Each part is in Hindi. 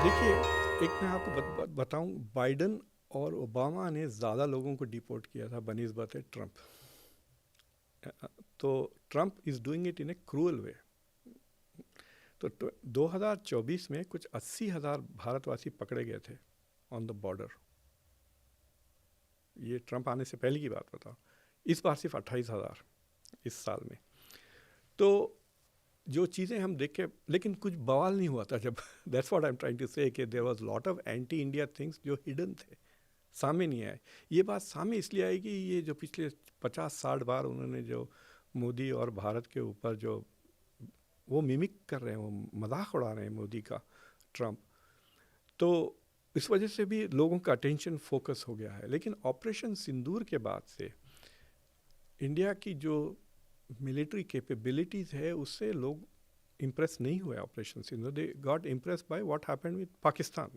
देखिए, एक मैं आपको बताऊं, बाइडन और ओबामा ने ज़्यादा लोगों को डिपोर्ट किया था बनिस्बत ट्रंप। तो Trump is doing it in a cruel way. तो 2024 में कुछ 80,000 भारतवासी पकड़े गए थे ऑन द बॉर्डर। ये ट्रंप आने से पहले की बात बताओ। इस बार सिर्फ 28,000 इस साल में। तो जो चीज़ें हम देख के, लेकिन कुछ बवाल नहीं हुआ था जब that's what I am trying to say कि there was lot of anti India things जो हिडन थे, सामने नहीं आए। ये बात सामने इसलिए आएगी, ये जो पिछले 50-60 बार उन्होंने जो मोदी और भारत के ऊपर जो वो मिमिक कर रहे हैं, वो मजाक उड़ा रहे हैं मोदी का, ट्रंप। तो इस वजह से भी लोगों का अटेंशन फोकस हो गया है। लेकिन ऑपरेशन सिंदूर के बाद से इंडिया की जो मिलिट्री कैपेबिलिटीज़ है उससे लोग इम्प्रेस नहीं हुए operation Sindoor. They got impress by what happened with Pakistan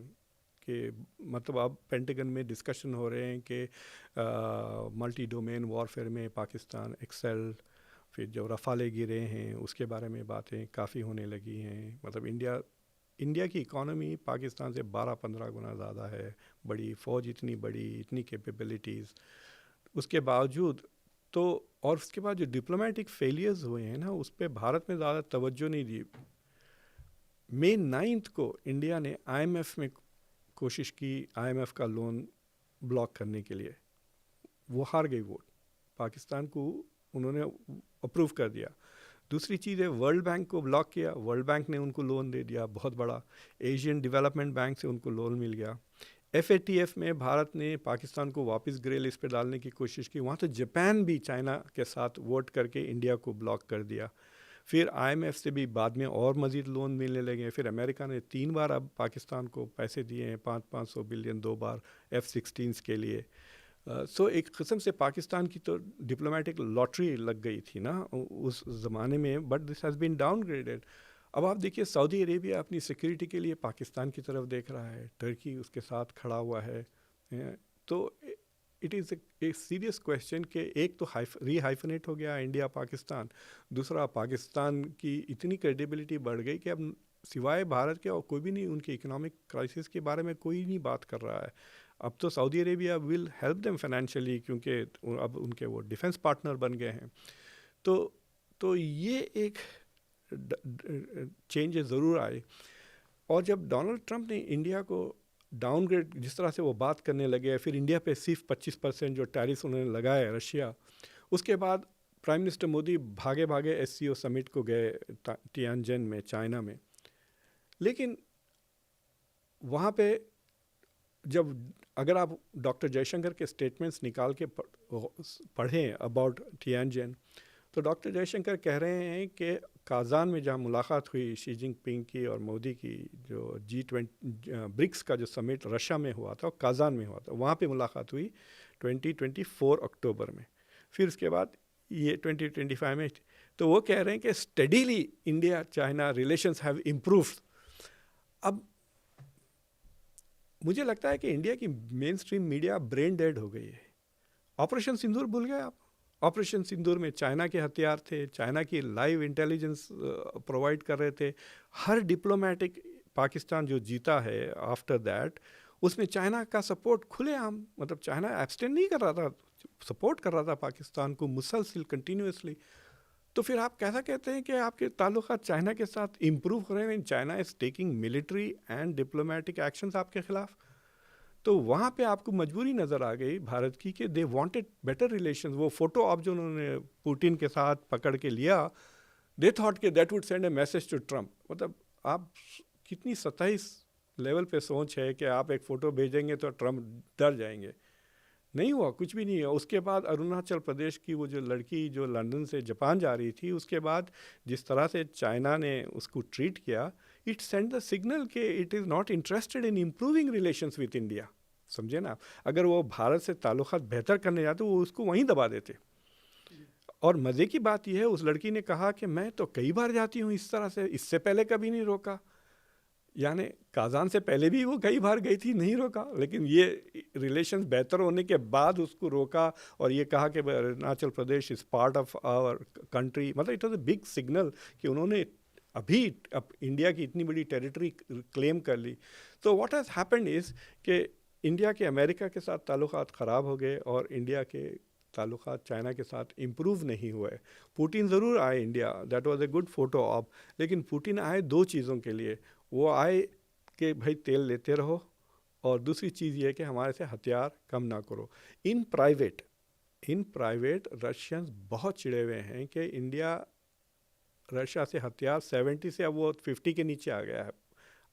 के। मतलब अब पेंटागन में डिस्कशन हो रहे हैं कि मल्टी डोमेन वॉरफेयर में पाकिस्तान एक्सेल। फिर जो रफाले गिरे हैं उसके बारे में बातें काफ़ी होने लगी हैं। मतलब इंडिया की इकॉनमी पाकिस्तान से 12-15 गुना ज़्यादा है, बड़ी फ़ौज इतनी बड़ी, इतनी कैपेबिलिटीज़, उसके बावजूद तो। और उसके बाद जो डिप्लोमेटिक फेलियर्स हुए हैं ना, उस पर भारत में ज़्यादा तवज्जो नहीं दी। मई 9 को इंडिया ने आईएमएफ में कोशिश की, आईएमएफ का लोन ब्लॉक करने के लिए। वो हार गई वोट, पाकिस्तान को उन्होंने अप्रूव कर दिया। दूसरी चीज़ है, वर्ल्ड बैंक को ब्लॉक किया, वर्ल्ड बैंक ने उनको लोन दे दिया बहुत बड़ा। एशियन डेवलपमेंट बैंक से उनको लोन मिल गया। FATF में भारत ने पाकिस्तान को वापस ग्रे लिस्ट पे डालने की कोशिश की, वहाँ तो जापान भी चाइना के साथ वोट करके इंडिया को ब्लॉक कर दिया। फिर IMF से भी बाद में और मज़ीद लोन मिलने लगे। फिर अमेरिका ने 3 बार अब पाकिस्तान को पैसे दिए हैं, 500 बिलियन 2 बार F-16 के लिए। सो एक किस्म से पाकिस्तान की तो डिप्लोमेटिक लॉटरी लग गई थी ना उस ज़माने में, but this has been downgraded. अब आप देखिए, सऊदी अरेबिया अपनी सिक्योरिटी के लिए पाकिस्तान की तरफ देख रहा है, टर्की उसके साथ खड़ा हुआ है। तो it is a serious question कि एक तो रीहाइफनेट हो गया इंडिया पाकिस्तान, दूसरा पाकिस्तान की इतनी क्रेडिबिलिटी बढ़ गई कि अब सिवाय भारत के और कोई भी नहीं, उनके इकोनॉमिक क्राइसिस के बारे में कोई नहीं बात कर रहा है। अब तो Saudi Arabia will help them financially, क्योंकि अब उनके वो डिफेंस पार्टनर बन गए हैं। तो ये एक चेंज ज़रूर आए। और जब डोनाल्ड ट्रंप ने इंडिया को डाउनग्रेड, जिस तरह से वो बात करने लगे, फिर इंडिया पे सिर्फ 25% जो टैरिफ उन्होंने लगाए रशिया, उसके बाद प्राइम मिनिस्टर मोदी भागे भागे SCO समिट को गए तियानजिन में, चाइना में। लेकिन वहाँ पे जब अगर आप डॉक्टर जयशंकर के स्टेटमेंट्स निकाल के पढ़ें अबाउट तियानजिन, तो डॉक्टर जयशंकर कह रहे हैं कि काज़ान में जहाँ मुलाकात हुई शी जिनपिंग की और मोदी की, जो G20 ब्रिक्स का जो समिट रशिया में हुआ था, काज़ान में हुआ था, वहाँ पे मुलाकात हुई 2024 अक्टूबर में। फिर उसके बाद ये 2025 में। तो वो कह रहे हैं कि steadily India China relations have improved. अब मुझे लगता है कि इंडिया की main stream media brain dead हो गई है। ऑपरेशन सिंदूर भूल गए आप? ऑपरेशन सिंदूर में चाइना के हथियार थे, चाइना की लाइव इंटेलिजेंस प्रोवाइड कर रहे थे। हर डिप्लोमेटिक पाकिस्तान जो जीता है आफ्टर दैट, उसमें चाइना का सपोर्ट खुलेआम, मतलब चाइना एब्सटेंड नहीं कर रहा था, सपोर्ट कर रहा था पाकिस्तान को मुसलसल कंटिन्यूसली। तो फिर आप कैसा कहते हैं कि आपके ताल्लुकात चाइना के साथ इम्प्रूव हो रहे हैं? China is taking military and diplomatic actions आपके खिलाफ। तो वहाँ पे आपको मजबूरी नज़र आ गई भारत की कि दे वांटेड बेटर रिलेशंस। वो फोटो आप जो उन्होंने पुतिन के साथ पकड़ के लिया, दे थॉट कि that would send a message to Trump. मतलब आप कितनी 27 लेवल पे सोच है कि आप एक फ़ोटो भेजेंगे तो ट्रंप डर जाएंगे। नहीं हुआ, कुछ भी नहीं हुआ। उसके बाद अरुणाचल प्रदेश की वो जो लड़की जो लंदन से जापान जा रही थी, उसके बाद जिस तरह से चाइना ने उसको ट्रीट किया, इट सेंड द सिग्नल कि it is not interested in improving relations with India. समझे ना? अगर वो भारत से ताल्लुकात बेहतर करने जाते वो उसको वहीं दबा देते। और मज़े की बात यह है, उस लड़की ने कहा कि मैं तो कई बार जाती हूँ इस तरह से, इससे पहले कभी नहीं रोका। यानी काज़ान से पहले भी वो कई बार गई थी, नहीं रोका, लेकिन ये रिलेशंस बेहतर होने के बाद उसको रोका। और ये कहा कि Arunachal Pradesh is part of our country. मतलब it was a big signal कि उन्होंने अभी अब इंडिया की इतनी बड़ी टेरिटरी क्लेम कर ली। तो व्हाट हैज़ हैपेंड इज़ कि इंडिया के अमेरिका के साथ ताल्लुकात ख़राब हो गए और इंडिया के ताल्लुकात चाइना के साथ इम्प्रूव नहीं हुए। पुतिन ज़रूर आए India, that was a good photo op, लेकिन पुतिन आए दो चीज़ों के लिए। वो आए कि भाई तेल लेते रहो, और दूसरी चीज़ ये कि हमारे से हथियार कम ना करो। इन प्राइवेट रशियंस बहुत चिड़े हुए हैं कि इंडिया रशिया से हथियार 70 से अब वो 50 के नीचे आ गया है।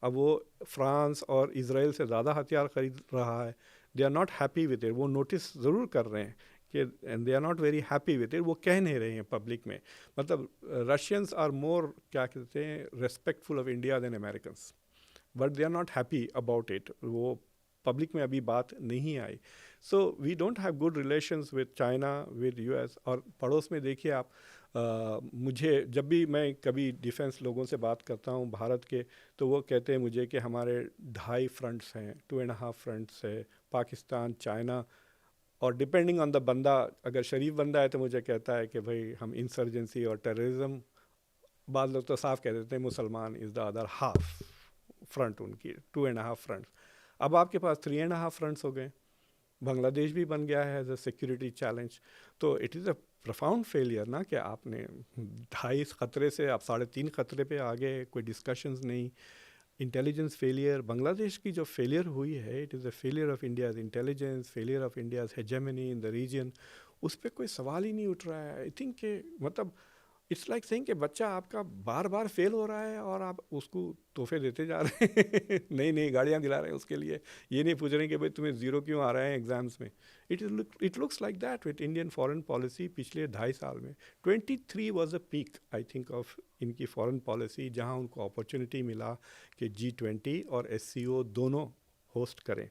अब वो फ्रांस और इज़राइल से ज़्यादा हथियार खरीद रहा है। They are not happy with it. वो नोटिस ज़रूर कर रहे हैं कि and they are not very happy with it. वो कह नहीं रहे हैं पब्लिक में। मतलब रशियंस आर मोर, क्या कहते हैं, respectful of India than Americans, but they are not happy about it. वो पब्लिक में अभी बात नहीं आई। So we don't have good relations with China, with US. और पड़ोस में देखिए आप, मुझे जब भी मैं कभी डिफेंस लोगों से बात करता हूँ भारत के, तो वो कहते हैं मुझे कि हमारे 2.5 फ्रंट्स हैं, 2.5 फ्रंट्स है, पाकिस्तान, चाइना, और डिपेंडिंग ऑन द बंदा, अगर शरीफ बंदा है तो मुझे कहता है कि भाई हम इंसर्जेंसी और टेररिज्म। बाद लोग तो साफ कह देते हैं मुसलमान is the other half front, उनकी 2.5 फ्रंट्स। अब आपके पास 3.5 फ्रंट्स हो गए। बांग्लादेश भी बन गया है एज अ सिक्योरिटी चैलेंज। तो it is a profound failure ना, कि आपने 2.5 खतरे से आप 3.5 खतरे पे आ गए, कोई डिस्कशंस नहीं। इंटेलिजेंस फेलियर, बांग्लादेश की जो फेलियर हुई है, it is a failure of India's intelligence, failure of India's hegemony in the region. उस पर कोई सवाल ही नहीं उठ रहा है। आई थिंक कि मतलब इट्स लाइक सेइंग कि बच्चा आपका बार बार फेल हो रहा है और आप उसको तोहफे देते जा रहे हैं नई नई गाड़ियाँ दिला रहे हैं उसके लिए। ये नहीं पूछ रहे हैं कि भाई तुम्हें ज़ीरो क्यों आ रहे हैं एग्जाम्स में। It looks like that with Indian foreign policy पिछले 2.5 साल में। 23 was a peak I think of इनकी फॉरेन पॉलिसी, जहाँ उनको अपॉर्चुनिटी मिला कि G20 और SCO दोनों होस्ट करें,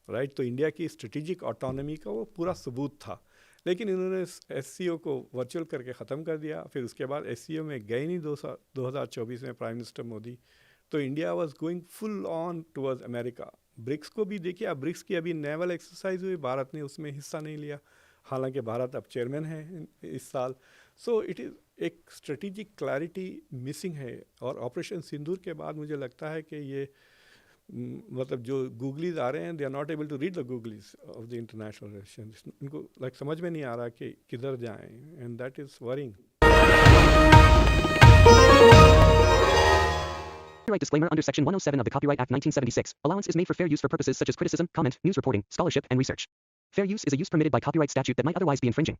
राइट। तो इंडिया की स्ट्रेटेजिक ऑटोनॉमी का वो पूरा सबूत था। लेकिन इन्होंने SCO को वर्चुअल करके ख़त्म कर दिया। फिर उसके बाद SCO में गए नहीं 2024 में प्राइम मिनिस्टर मोदी। तो India was going full on towards America. BRICS को भी देखिए, अब ब्रिक्स की अभी नेवल एक्सरसाइज हुई, भारत ने उसमें हिस्सा नहीं लिया, हालांकि भारत अब चेयरमैन है इस साल। सो इट इज़ एक स्ट्रेटेजिक क्लैरिटी मिसिंग है। और ऑपरेशन सिंदूर के बाद मुझे लगता है कि ये मतलब जो गूगलीज आ रहे हैं, they are not able to read the googlies of the international relations. इनको लाइक समझ में नहीं आ रहा कि किधर जाएं, and that is worrying. Copyright disclaimer under Section 107 of the Copyright Act 1976. Allowance is made for fair use for purposes such as criticism, comment, news reporting, scholarship, and research. Fair use is a use permitted by copyright statute that might otherwise be infringing.